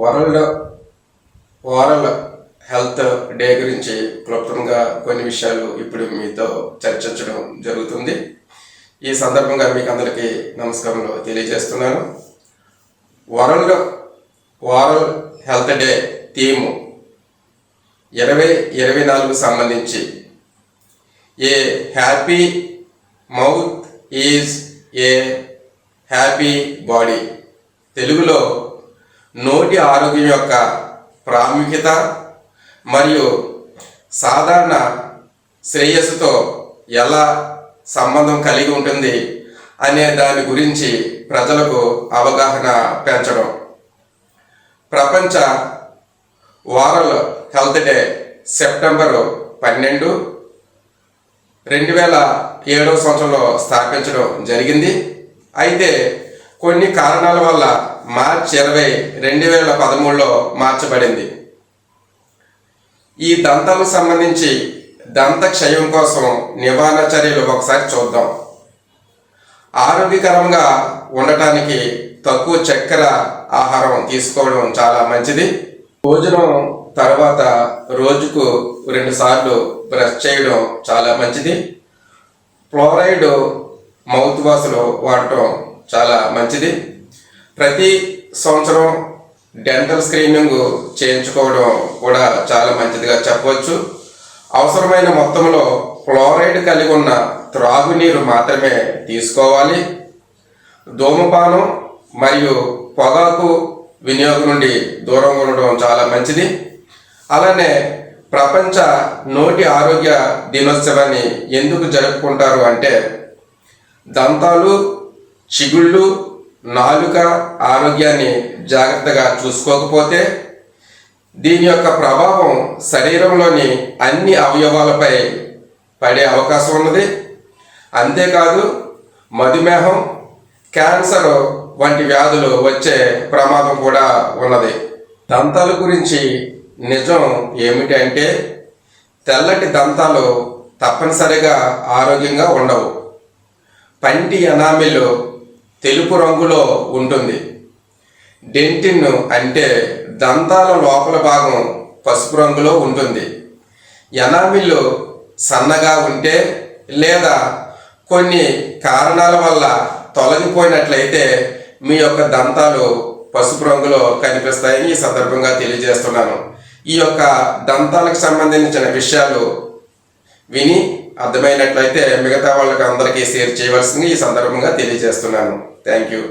World oral health day గురించి క్లుప్తంగా కొన్ని విషయాలు ఇప్పుడు మీతో చర్చించడం జరుగుతుంది. ఈ సందర్భంగా మీకు అందరికీ నమస్కారాలు తెలియజేస్తున్నాను. World oral health day theme 2024 సంబంధించి ఏ happy mouth is a happy body, తెలుగులో నోటి ఆరోగ్యం యొక్క ప్రాముఖ్యత మరియు సాధారణ శ్రేయస్సుతో ఎలా సంబంధం కలిగి ఉంటుంది అనే దాని గురించి ప్రజలకు అవగాహన పెంచడం. ప్రపంచ ఓరల్ హెల్త్ డే సెప్టెంబర్ 12, 2007 సంవత్సరంలో స్థాపించడం జరిగింది. అయితే కొన్ని కారణాల వల్ల మార్చి 20, 2013లో మార్చబడింది. ఈ దంతాలకు సంబంధించి దంత క్షయం కోసం నివారణ చర్యలు ఒకసారి చూద్దాం. ఆరోగ్యకరంగా ఉండటానికి తక్కువ చక్కెర ఆహారం తీసుకోవడం చాలా మంచిది. భోజనం తర్వాత రోజుకు 2 సార్లు బ్రష్ చేయడం చాలా మంచిది. ఫ్లోరైడ్ మౌత్ వాష్లు వాడటం చాలా మంచిది. ప్రతి సంవత్సరం డెంటల్ స్క్రీనింగ్ చేయించుకోవడం కూడా చాలా మంచిదిగా చెప్పవచ్చు. అవసరమైన మొత్తంలో ఫ్లోరైడ్ కలిగి ఉన్న త్రాగునీరు మాత్రమే తీసుకోవాలి. ధూమపానం మరియు పొగాకు వినియోగం నుండి దూరంగా ఉండడం చాలా మంచిది. అలానే ప్రపంచ నోటి ఆరోగ్య దినోత్సవాన్ని ఎందుకు జరుపుకుంటారు అంటే, దంతాలు, చిగుళ్ళు, నాలుక ఆరోగ్యాన్ని జాగ్రత్తగా చూసుకోకపోతే దీని యొక్క ప్రభావం శరీరంలోని అన్ని అవయవాలపై పడే అవకాశం ఉన్నది. అంతేకాదు మధుమేహం, క్యాన్సర్ వంటి వ్యాధులు వచ్చే ప్రమాదం కూడా ఉన్నది. దంతాల గురించి నిజం ఏమిటంటే, తెల్లటి దంతాలు తప్పనిసరిగా ఆరోగ్యంగా ఉండవు. పంటి ఎనామిల్ తెలుపు రంగులో ఉంటుంది. డెంటిన్ అంటే దంతాల లోపల భాగం పసుపు రంగులో ఉంటుంది. ఎనామిల్ సన్నగా ఉంటే లేదా కొన్ని కారణాల వల్ల తొలగిపోయినట్లయితే మీ యొక్క దంతాలు పసుపు రంగులో కనిపిస్తాయని ఈ సందర్భంగా తెలియజేస్తున్నాను. ఈ యొక్క దంతాలకు సంబంధించిన విషయాలు విని అర్థమైనట్లయితే మిగతా వాళ్ళకి అందరికీ షేర్ చేయవలసింది ఈ సందర్భంగా తెలియజేస్తున్నాను. Thank you.